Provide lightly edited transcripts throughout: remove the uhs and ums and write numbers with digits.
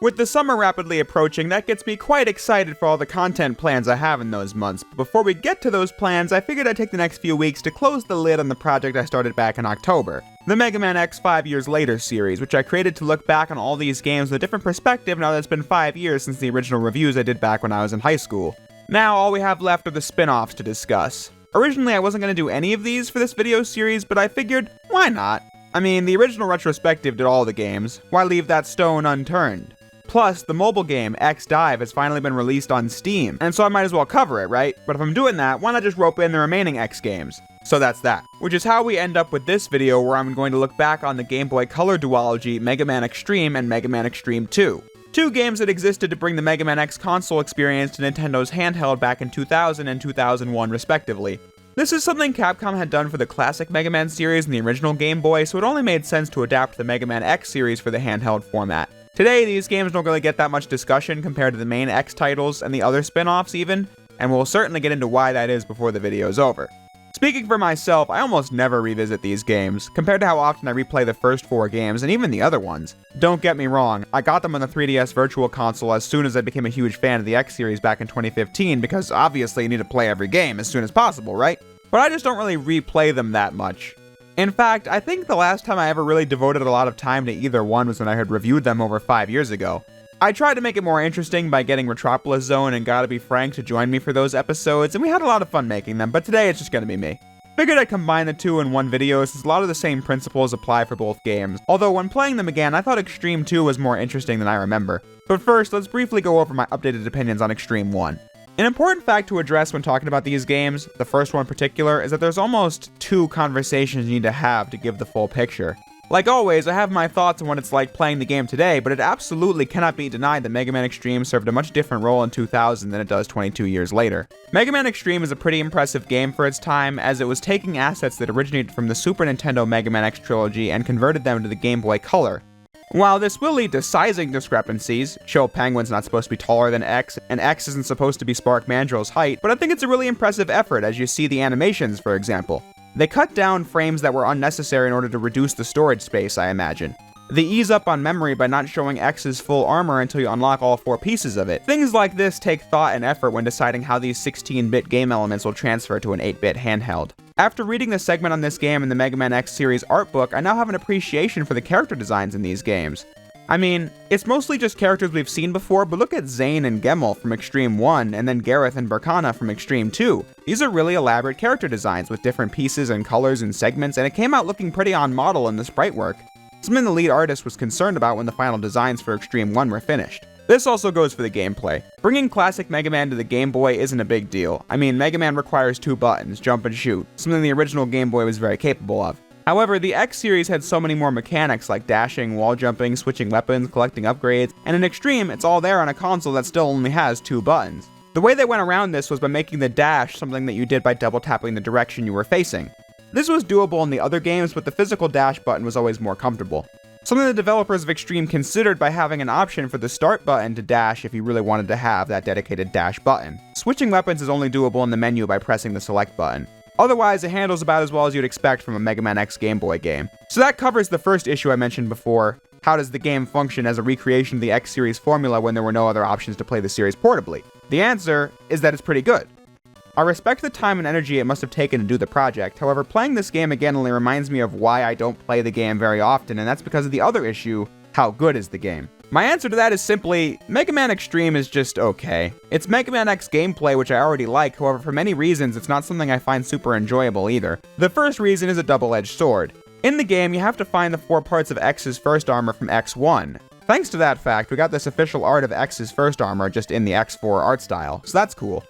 With the summer rapidly approaching, that gets me quite excited for all the content plans I have in those months, but before we get to those plans, I figured I'd take the next few weeks to close the lid on the project I started back in October, the Mega Man X 5 Years Later series, which I created to look back on all these games with a different perspective now that it's been 5 years since the original reviews I did back when I was in high school. Now, all we have left are the spin-offs to discuss. Originally, I wasn't going to do any of these for this video series, but I figured, why not? I mean, the original retrospective did all the games, why leave that stone unturned? Plus, the mobile game, X Dive, has finally been released on Steam, and so I might as well cover it, right? But if I'm doing that, why not just rope in the remaining X games? So that's that. Which is how we end up with this video where I'm going to look back on the Game Boy Color duology Mega Man Xtreme and Mega Man Xtreme 2. Two games that existed to bring the Mega Man X console experience to Nintendo's handheld back in 2000 and 2001 respectively. This is something Capcom had done for the classic Mega Man series and the original Game Boy, so it only made sense to adapt the Mega Man X series for the handheld format. Today, these games don't really get that much discussion compared to the main X titles and the other spin-offs even, and we'll certainly get into why that is before the video's over. Speaking for myself, I almost never revisit these games, compared to how often I replay the first 4 games and even the other ones. Don't get me wrong, I got them on the 3DS Virtual Console as soon as I became a huge fan of the X series back in 2015, because obviously you need to play every game as soon as possible, right? But I just don't really replay them that much. In fact, I think the last time I ever really devoted a lot of time to either one was when I had reviewed them over 5 years ago. I tried to make it more interesting by getting Retropolis Zone and Gotta Be Frank to join me for those episodes, and we had a lot of fun making them, but today it's just gonna be me. Figured I'd combine the two in one video since a lot of the same principles apply for both games, although when playing them again, I thought Xtreme 2 was more interesting than I remember. But first, let's briefly go over my updated opinions on Xtreme 1. An important fact to address when talking about these games, the first one in particular, is that there's almost 2 conversations you need to have to give the full picture. Like always, I have my thoughts on what it's like playing the game today, but it absolutely cannot be denied that Mega Man Xtreme served a much different role in 2000 than it does 22 years later. Mega Man Xtreme is a pretty impressive game for its time, as it was taking assets that originated from the Super Nintendo Mega Man X trilogy and converted them to the Game Boy Color. While this will lead to sizing discrepancies, Chill Penguin's not supposed to be taller than X, and X isn't supposed to be Spark Mandrill's height, but I think it's a really impressive effort as you see the animations, for example. They cut down frames that were unnecessary in order to reduce the storage space, I imagine. They ease up on memory by not showing X's full armor until you unlock all 4 pieces of it. Things like this take thought and effort when deciding how these 16-bit game elements will transfer to an 8-bit handheld. After reading the segment on this game in the Mega Man X series art book, I now have an appreciation for the character designs in these games. I mean, it's mostly just characters we've seen before, but look at Zane and Gemmel from Xtreme 1, and then Gareth and Berkana from Xtreme 2. These are really elaborate character designs with different pieces and colors and segments, and it came out looking pretty on model in the sprite work. Something the lead artist was concerned about when the final designs for Xtreme 1 were finished. This also goes for the gameplay. Bringing classic Mega Man to the Game Boy isn't a big deal. I mean, Mega Man requires 2 buttons, jump and shoot, something the original Game Boy was very capable of. However, the X series had so many more mechanics like dashing, wall jumping, switching weapons, collecting upgrades, and in Xtreme, it's all there on a console that still only has 2 buttons. The way they went around this was by making the dash something that you did by double tapping the direction you were facing. This was doable in the other games, but the physical dash button was always more comfortable. Something the developers of Xtreme considered by having an option for the start button to dash if you really wanted to have that dedicated dash button. Switching weapons is only doable in the menu by pressing the select button. Otherwise, it handles about as well as you'd expect from a Mega Man X Game Boy game. So that covers the first issue I mentioned before. How does the game function as a recreation of the X series formula when there were no other options to play the series portably? The answer is that it's pretty good. I respect the time and energy it must have taken to do the project, however playing this game again only reminds me of why I don't play the game very often, and that's because of the other issue, how good is the game? My answer to that is simply, Mega Man Xtreme is just okay. It's Mega Man X gameplay which I already like, however for many reasons it's not something I find super enjoyable either. The first reason is a double-edged sword. In the game, you have to find the 4 parts of X's first armor from X1. Thanks to that fact, we got this official art of X's first armor just in the X4 art style, so that's cool.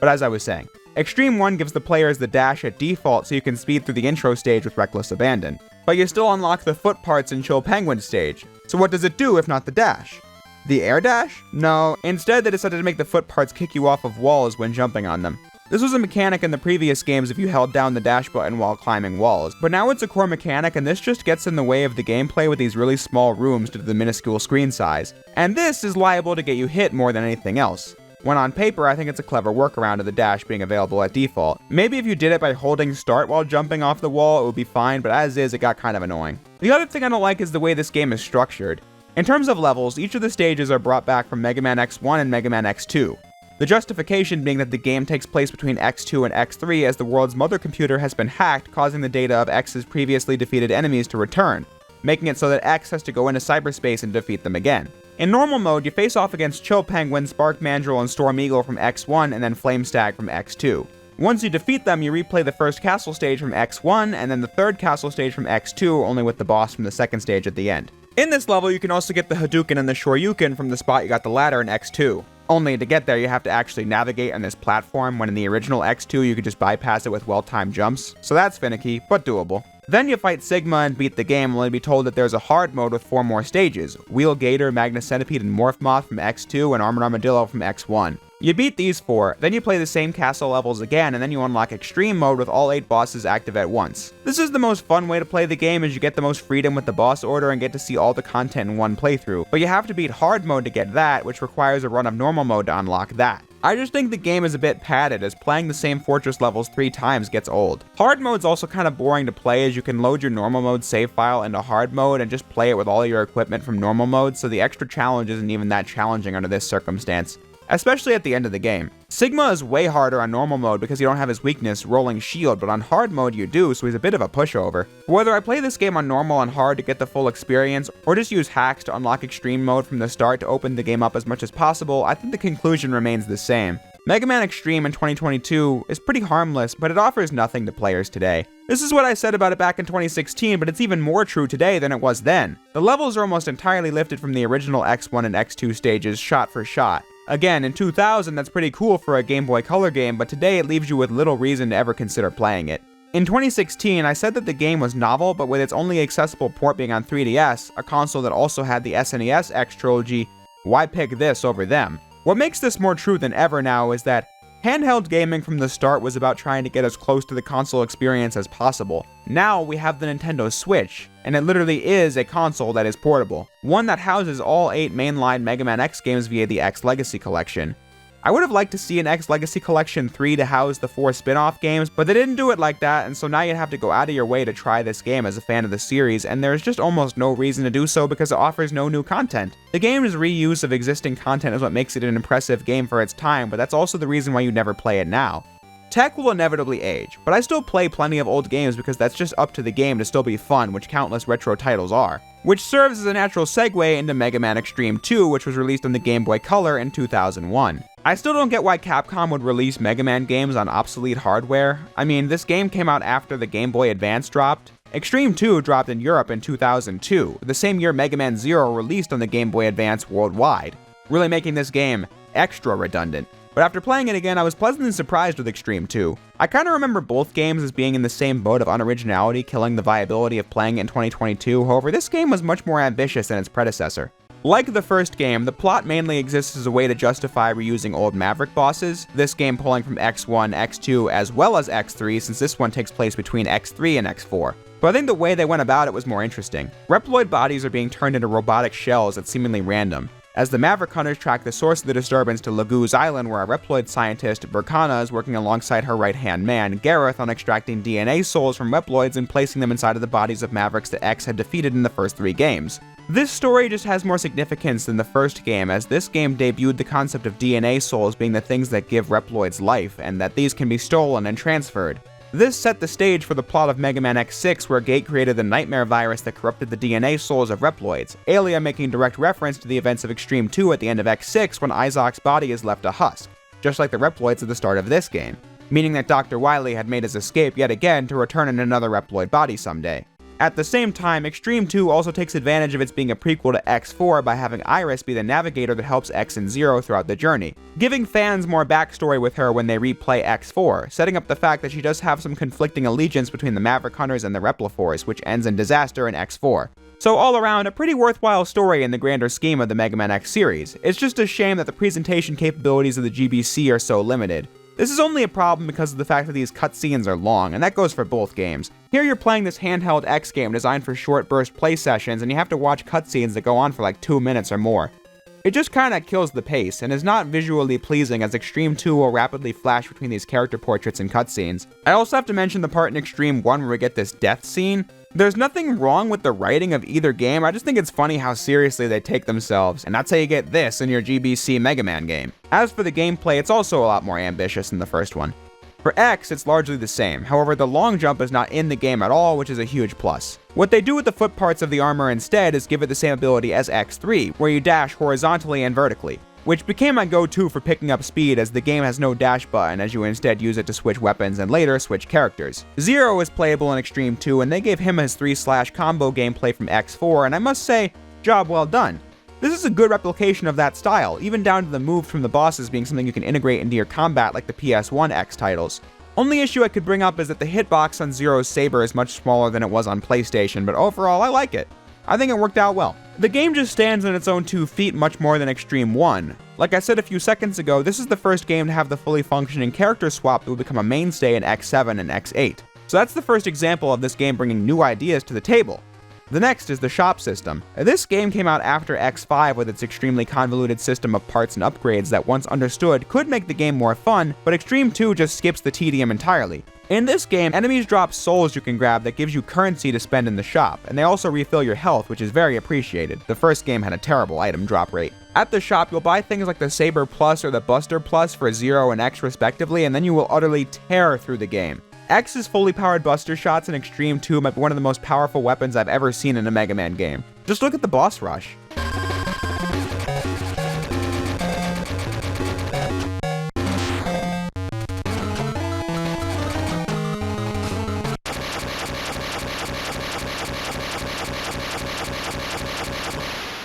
But as I was saying, Xtreme 1 gives the players the dash at default so you can speed through the intro stage with reckless abandon. But you still unlock the foot parts in Chill Penguin stage. So what does it do if not the dash? The air dash? No, instead they decided to make the foot parts kick you off of walls when jumping on them. This was a mechanic in the previous games if you held down the dash button while climbing walls, but now it's a core mechanic and this just gets in the way of the gameplay with these really small rooms due to the minuscule screen size. And this is liable to get you hit more than anything else. When on paper, I think it's a clever workaround of the dash being available at default. Maybe if you did it by holding start while jumping off the wall, it would be fine, but as is, it got kind of annoying. The other thing I don't like is the way this game is structured. In terms of levels, each of the stages are brought back from Mega Man X1 and Mega Man X2. The justification being that the game takes place between X2 and X3 as the world's mother computer has been hacked, causing the data of X's previously defeated enemies to return, making it so that X has to go into cyberspace and defeat them again. In normal mode, you face off against Chill Penguin, Spark Mandrill, and Storm Eagle from X1 and then Flame Stag from X2. Once you defeat them, you replay the first castle stage from X1 and then the third castle stage from X2, only with the boss from the second stage at the end. In this level, you can also get the Hadouken and the Shoryuken from the spot you got the ladder in X2. Only to get there, you have to actually navigate on this platform, when in the original X2 you could just bypass it with well-timed jumps, so that's finicky, but doable. Then you fight Sigma and beat the game, only to be told that there's a hard mode with 4 more stages: Wheel Gator, Magna Centipede, and Morph Moth from X2, and Armored Armadillo from X1. You beat these 4, then you play the same castle levels again, and then you unlock Extreme Mode with all 8 bosses active at once. This is the most fun way to play the game, as you get the most freedom with the boss order and get to see all the content in one playthrough, but you have to beat Hard Mode to get that, which requires a run of Normal Mode to unlock that. I just think the game is a bit padded, as playing the same fortress levels 3 times gets old. Hard Mode's also kind of boring to play, as you can load your Normal Mode save file into Hard Mode and just play it with all your equipment from Normal Mode, so the extra challenge isn't even that challenging under this circumstance, especially at the end of the game. Sigma is way harder on normal mode because you don't have his weakness, Rolling Shield, but on hard mode you do, so he's a bit of a pushover. Whether I play this game on normal and hard to get the full experience, or just use hacks to unlock extreme mode from the start to open the game up as much as possible, I think the conclusion remains the same. Mega Man Xtreme in 2022 is pretty harmless, but it offers nothing to players today. This is what I said about it back in 2016, but it's even more true today than it was then. The levels are almost entirely lifted from the original X1 and X2 stages, shot for shot. Again, in 2000, that's pretty cool for a Game Boy Color game, but today it leaves you with little reason to ever consider playing it. In 2016, I said that the game was novel, but with its only accessible port being on 3DS, a console that also had the SNES X trilogy, why pick this over them? What makes this more true than ever now is that handheld gaming from the start was about trying to get as close to the console experience as possible. Now we have the Nintendo Switch, and it literally is a console that is portable, one that houses all 8 mainline Mega Man X games via the X Legacy Collection. I would have liked to see an X Legacy Collection 3 to house the 4 spin-off games, but they didn't do it like that, and so now you'd have to go out of your way to try this game as a fan of the series, and there's just almost no reason to do so because it offers no new content. The game's reuse of existing content is what makes it an impressive game for its time, but that's also the reason why you never play it now. Tech will inevitably age, but I still play plenty of old games because that's just up to the game to still be fun, which countless retro titles are. Which serves as a natural segue into Mega Man Xtreme 2, which was released on the Game Boy Color in 2001. I still don't get why Capcom would release Mega Man games on obsolete hardware. I mean, this game came out after the Game Boy Advance dropped. Xtreme 2 dropped in Europe in 2002, the same year Mega Man Zero released on the Game Boy Advance worldwide, really making this game extra redundant. But after playing it again, I was pleasantly surprised with Xtreme 2. I kinda remember both games as being in the same boat of unoriginality, killing the viability of playing it in 2022, however this game was much more ambitious than its predecessor. Like the first game, the plot mainly exists as a way to justify reusing old Maverick bosses, this game pulling from X1, X2, as well as X3, since this one takes place between X3 and X4. But I think the way they went about it was more interesting. Reploid bodies are being turned into robotic shells at seemingly random, as the Maverick Hunters track the source of the disturbance to Lagoo's Island, where a Reploid scientist, Burkana, is working alongside her right-hand man, Gareth, on extracting DNA souls from Reploids and placing them inside of the bodies of Mavericks that X had defeated in the first 3 games. This story just has more significance than the first game, as this game debuted the concept of DNA souls being the things that give Reploids life, and that these can be stolen and transferred. This set the stage for the plot of Mega Man X6, where Gate created the Nightmare virus that corrupted the DNA souls of Reploids, Alia making direct reference to the events of Xtreme 2 at the end of X6 when Isaac's body is left a husk, just like the Reploids at the start of this game, meaning that Dr. Wily had made his escape yet again to return in another Reploid body someday. At the same time, Xtreme 2 also takes advantage of its being a prequel to X4 by having Iris be the navigator that helps X and Zero throughout the journey, giving fans more backstory with her when they replay X4, setting up the fact that she does have some conflicting allegiance between the Maverick Hunters and the Repliforce, which ends in disaster in X4. So all around, a pretty worthwhile story in the grander scheme of the Mega Man X series. It's just a shame that the presentation capabilities of the GBC are so limited. This is only a problem because of the fact that these cutscenes are long, and that goes for both games. Here you're playing this handheld X game designed for short burst play sessions, and you have to watch cutscenes that go on for like 2 minutes or more. It just kinda kills the pace, and is not visually pleasing as Xtreme 2 will rapidly flash between these character portraits and cutscenes. I also have to mention the part in Xtreme 1 where we get this death scene. There's nothing wrong with the writing of either game, I just think it's funny how seriously they take themselves, and that's how you get this in your GBC Mega Man game. As for the gameplay, it's also a lot more ambitious than the first one. For X, it's largely the same, however the long jump is not in the game at all, which is a huge plus. What they do with the foot parts of the armor instead is give it the same ability as X3, where you dash horizontally and vertically, which became my go-to for picking up speed as the game has no dash button as you instead use it to switch weapons and later switch characters. Zero is playable in Xtreme 2 and they gave him his 3/ combo gameplay from X4 and I must say, job well done. This is a good replication of that style, even down to the moves from the bosses being something you can integrate into your combat like the PS1 X titles. Only issue I could bring up is that the hitbox on Zero's saber is much smaller than it was on PlayStation, but overall I like it. I think it worked out well. The game just stands on its own 2 feet much more than Xtreme 1. Like I said a few seconds ago, this is the first game to have the fully functioning character swap that will become a mainstay in X7 and X8. So that's the first example of this game bringing new ideas to the table. The next is the shop system. This game came out after X5 with its extremely convoluted system of parts and upgrades that once understood could make the game more fun, but Xtreme 2 just skips the tedium entirely. In this game, enemies drop souls you can grab that gives you currency to spend in the shop, and they also refill your health, which is very appreciated. The first game had a terrible item drop rate. At the shop, you'll buy things like the Saber Plus or the Buster Plus for 0 and X respectively, and then you will utterly tear through the game. X's fully powered Buster Shots in Xtreme 2 might be one of the most powerful weapons I've ever seen in a Mega Man game. Just look at the boss rush.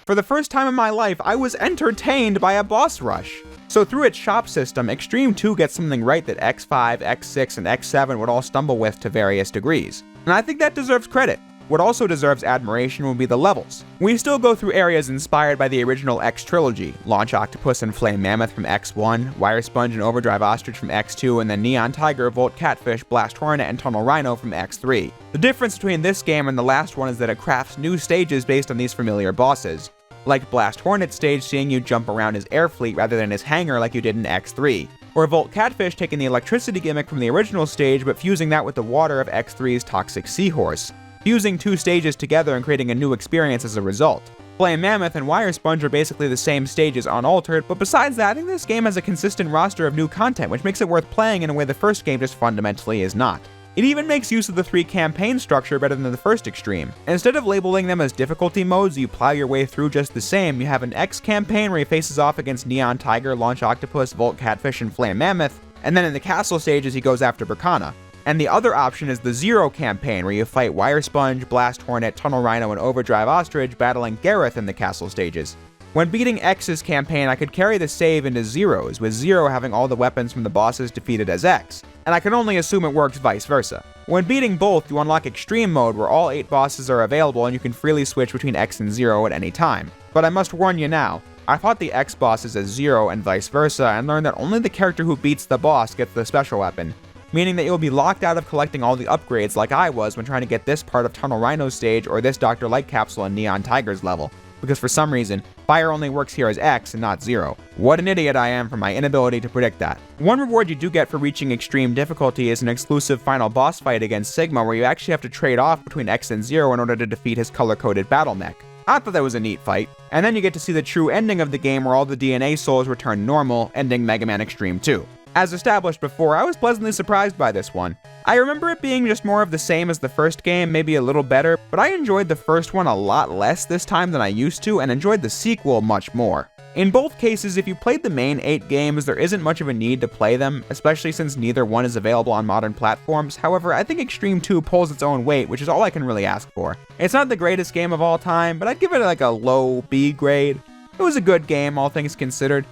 For the first time in my life, I was entertained by a boss rush. So through its shop system, Xtreme 2 gets something right that X5, X6, and X7 would all stumble with to various degrees. And I think that deserves credit. What also deserves admiration would be the levels. We still go through areas inspired by the original X trilogy, Launch Octopus and Flame Mammoth from X1, Wire Sponge and Overdrive Ostrich from X2, and then Neon Tiger, Volt Catfish, Blast Hornet, and Tunnel Rhino from X3. The difference between this game and the last one is that it crafts new stages based on these familiar bosses, like Blast Hornet stage seeing you jump around his air fleet rather than his hangar like you did in X3, or Volt Catfish taking the electricity gimmick from the original stage but fusing that with the water of X3's Toxic Seahorse, fusing 2 stages together and creating a new experience as a result. Flame Mammoth and Wire Sponge are basically the same stages unaltered, but besides that, I think this game has a consistent roster of new content, which makes it worth playing in a way the first game just fundamentally is not. It even makes use of the 3 campaign structure better than the first Xtreme. Instead of labeling them as difficulty modes you plow your way through just the same, you have an X campaign where he faces off against Neon Tiger, Launch Octopus, Volt Catfish, and Flame Mammoth, and then in the castle stages he goes after Bracana. And the other option is the Zero campaign where you fight Wire Sponge, Blast Hornet, Tunnel Rhino, and Overdrive Ostrich battling Gareth in the castle stages. When beating X's campaign, I could carry the save into Zero's, with Zero having all the weapons from the bosses defeated as X, and I can only assume it works vice versa. When beating both, you unlock Extreme Mode where all 8 bosses are available and you can freely switch between X and Zero at any time. But I must warn you now, I fought the X bosses as Zero and vice versa and learned that only the character who beats the boss gets the special weapon, meaning that you'll be locked out of collecting all the upgrades like I was when trying to get this part of Tunnel Rhino's stage or this Dr. Light Capsule in Neon Tiger's level, because for some reason, fire only works here as X and not Zero. What an idiot I am for my inability to predict that. One reward you do get for reaching extreme difficulty is an exclusive final boss fight against Sigma where you actually have to trade off between X and Zero in order to defeat his color-coded battle mech. I thought that was a neat fight. And then you get to see the true ending of the game where all the DNA souls return normal, ending Mega Man Xtreme 2. As established before, I was pleasantly surprised by this one. I remember it being just more of the same as the first game, maybe a little better, but I enjoyed the first one a lot less this time than I used to, and enjoyed the sequel much more. In both cases, if you played the main 8 games, there isn't much of a need to play them, especially since neither one is available on modern platforms. However, I think Xtreme 2 pulls its own weight, which is all I can really ask for. It's not the greatest game of all time, but I'd give it like a low B grade. It was a good game, all things considered.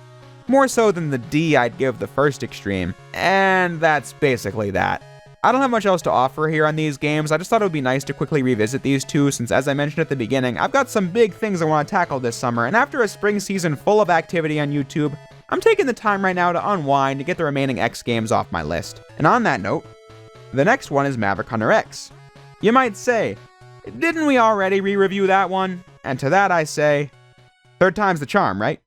More so than the D I'd give the first Xtreme, and that's basically that. I don't have much else to offer here on these games. I just thought it would be nice to quickly revisit these two since, as I mentioned at the beginning, I've got some big things I want to tackle this summer, and after a spring season full of activity on YouTube, I'm taking the time right now to unwind to get the remaining X games off my list. And on that note, the next one is Maverick Hunter X. You might say, didn't we already re-review that one? And to that I say, third time's the charm, right?